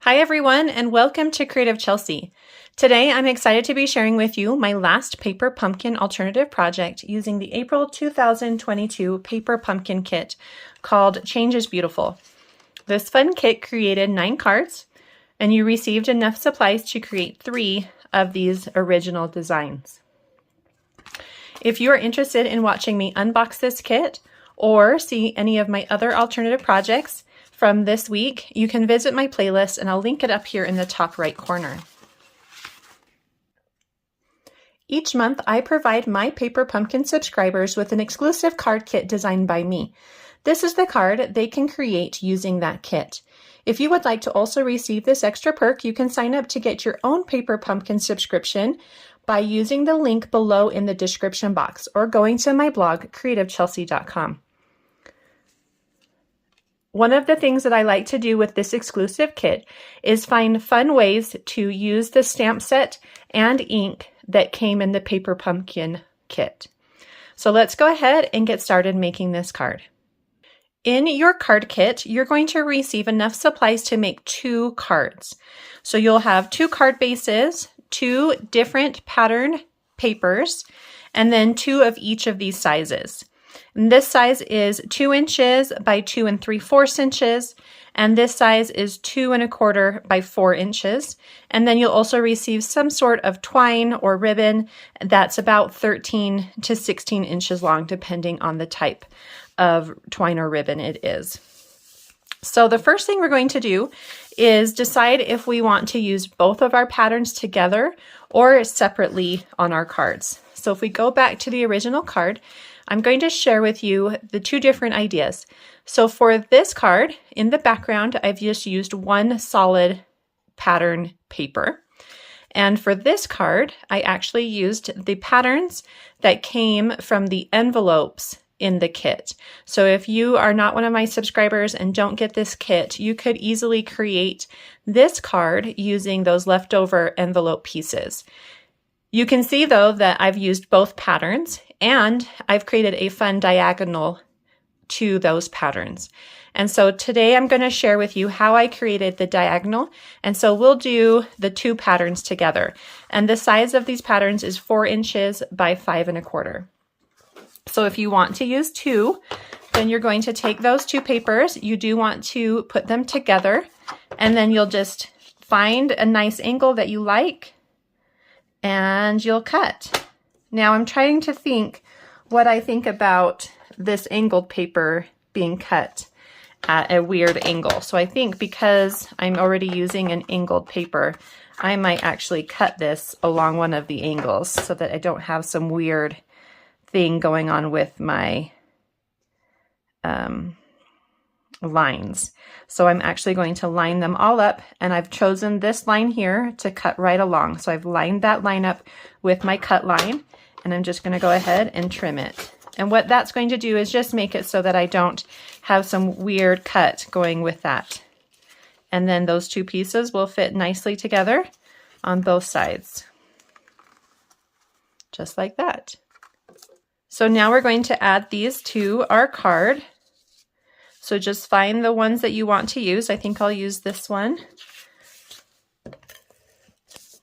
Hi everyone, and welcome to Creative Chelsey. Today I'm excited to be sharing with you my last paper pumpkin alternative project using the April 2022 paper pumpkin kit called Change is Beautiful. This fun kit created 9 cards, and you received enough supplies to create 3 of these original designs. If you are interested in watching me unbox this kit or see any of my other alternative projects from this week, you can visit my playlist and I'll link it up here in the top right corner. Each month, I provide my Paper Pumpkin subscribers with an exclusive card kit designed by me. This is the card they can create using that kit. If you would like to also receive this extra perk, you can sign up to get your own Paper Pumpkin subscription by using the link below in the description box or going to my blog, creativechelsey.com. One of the things that I like to do with this exclusive kit is find fun ways to use the stamp set and ink that came in the Paper Pumpkin kit. So let's go ahead and get started making this card. In your card kit, you're going to receive enough supplies to make 2 cards. So you'll have 2 card bases, 2 different pattern papers, and then 2 of each of these sizes. And this size is 2 inches by 2 3/4 inches, and this size is 2 1/4 by 4 inches. And then you'll also receive some sort of twine or ribbon that's about 13 to 16 inches long, depending on the type of twine or ribbon it is. So the first thing we're going to do is decide if we want to use both of our patterns together or separately on our cards. So if we go back to the original card, I'm going to share with you the 2 different ideas. So for this card, in the background, I've just used 1 solid pattern paper. And for this card, I actually used the patterns that came from the envelopes in the kit. So if you are not one of my subscribers and don't get this kit, you could easily create this card using those leftover envelope pieces. You can see though that I've used both patterns and I've created a fun diagonal to those patterns. And so today I'm going to share with you how I created the diagonal. And so we'll do the 2 patterns together. And the size of these patterns is 4 inches by 5 1/4. So if you want to use 2, then you're going to take those 2 papers. You do want to put them together, and then you'll just find a nice angle that you like and you'll cut. Now I'm trying to think what I think about this angled paper being cut at a weird angle. So I think because I'm already using an angled paper, I might actually cut this along one of the angles so that I don't have some weird thing going on with my lines. So I'm actually going to line them all up, and I've chosen this line here to cut right along. So I've lined that line up with my cut line, and I'm just going to go ahead and trim it. And what that's going to do is just make it so that I don't have some weird cut going with that. And then those 2 pieces will fit nicely together on both sides. Just like that. So now we're going to add these to our card. So just find the ones that you want to use. I think I'll use this one.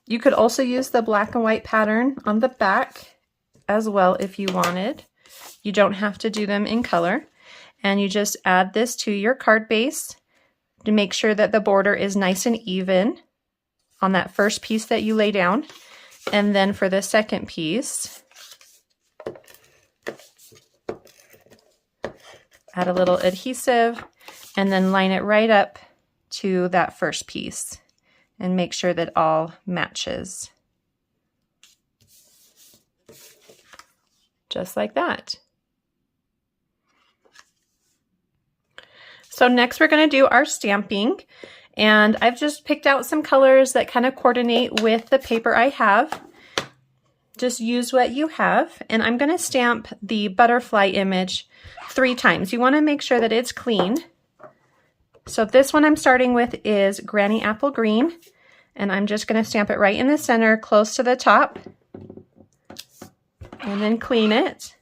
You could also use the black and white pattern on the back as well if you wanted. You don't have to do them in color. And you just add this to your card base to make sure that the border is nice and even on that first piece that you lay down. And then for the second piece, add a little adhesive and then line it right up to that first piece and make sure that all matches. Just like that. So next we're going to do our stamping, and I've just picked out some colors that kind of coordinate with the paper I have. Just use what you have, and I'm going to stamp the butterfly image 3 times. You want to make sure that it's clean. So this one I'm starting with is Granny Apple Green, and I'm just going to stamp it right in the center close to the top and then clean it.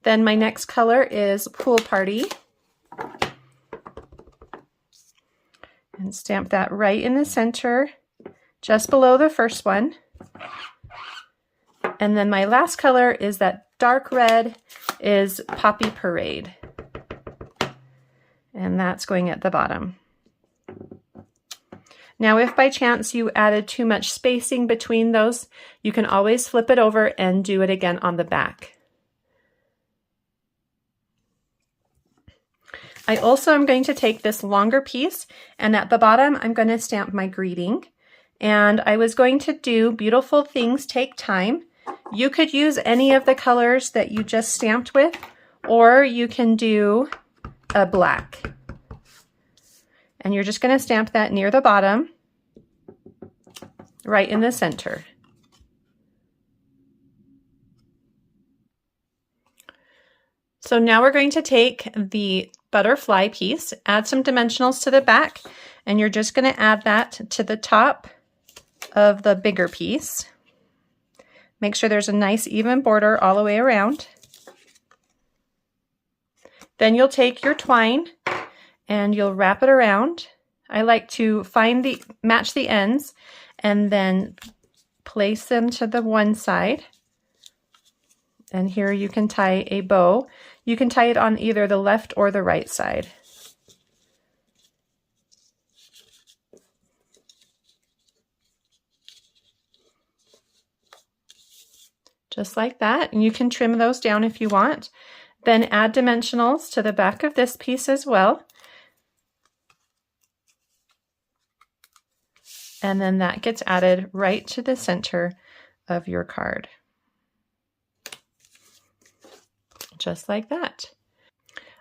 Then my next color is Pool Party. And stamp that right in the center, just below the first one. And then my last color is that dark red, is Poppy Parade. And that's going at the bottom. Now, if by chance you added too much spacing between those, you can always flip it over and do it again on the back. I also am going to take this longer piece, and at the bottom I'm going to stamp my greeting. And I was going to do Beautiful Things Take Time. You could use any of the colors that you just stamped with, or you can do a black. And you're just going to stamp that near the bottom, right in the center. So now we're going to take the butterfly piece, add some dimensionals to the back, and you're just going to add that to the top of the bigger piece. Make sure there's a nice even border all the way around. Then you'll take your twine and you'll wrap it around. I like to match the ends and then place them to the one side. And here you can tie a bow. You can tie it on either the left or the right side. Just like that, and you can trim those down if you want. Then add dimensionals to the back of this piece as well. And then that gets added right to the center of your card. Just like that.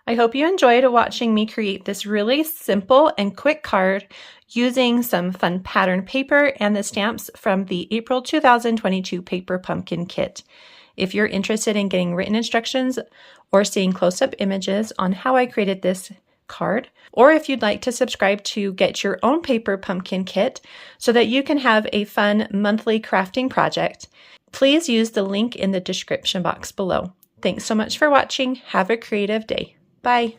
I hope you enjoyed watching me create this really simple and quick card using some fun pattern paper and the stamps from the April 2022 Paper Pumpkin Kit. If you're interested in getting written instructions or seeing close-up images on how I created this card, or if you'd like to subscribe to get your own Paper Pumpkin Kit so that you can have a fun monthly crafting project, please use the link in the description box below. Thanks so much for watching. Have a creative day. Bye.